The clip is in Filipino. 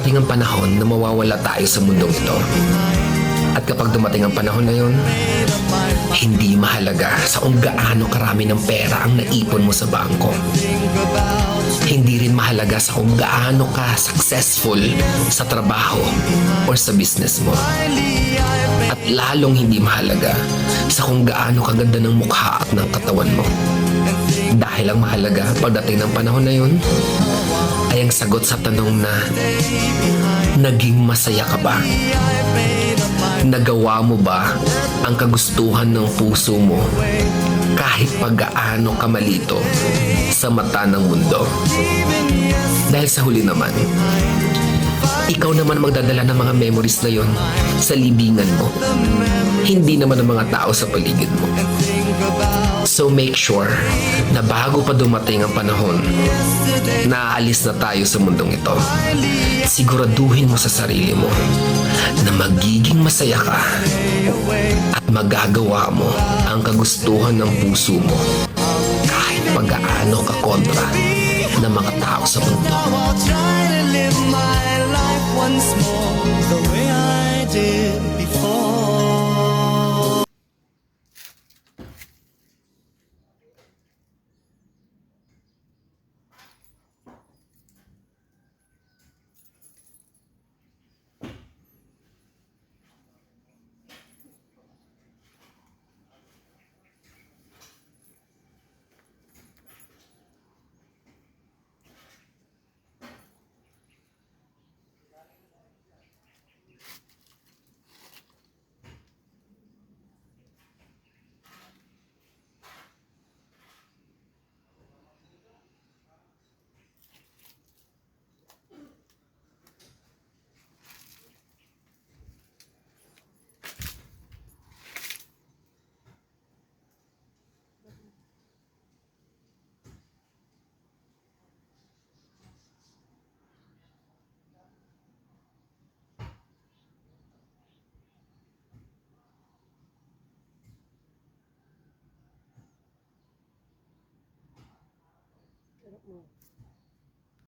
darating ang panahon na mawawala tayo sa mundong ito. At kapag dumating ang panahon na yun, hindi mahalaga sa kung gaano karami ng pera ang naipon mo sa bangko. Hindi rin mahalaga sa kung gaano ka successful sa trabaho or sa business mo. At lalong hindi mahalaga sa kung gaano kaganda ng mukha at ng katawan mo. Dahil ang mahalaga pagdating ng panahon na yun ay ang sagot sa tanong na naging masaya ka ba? Nagawa mo ba ang kagustuhan ng puso mo kahit pag-gaano ka malito sa mata ng mundo? Dahil sa huli naman, ikaw naman magdadala ng mga memories na yon sa libingan mo. Hindi naman ang mga tao sa paligid mo. So make sure na bago pa dumating ang panahon na aalis na tayo sa mundong ito, siguraduhin mo sa sarili mo na magiging masaya ka at magagawa mo ang kagustuhan ng puso mo kahit pag-aano ka kontra ng mga tao sa mundo. Once more, the way I did before.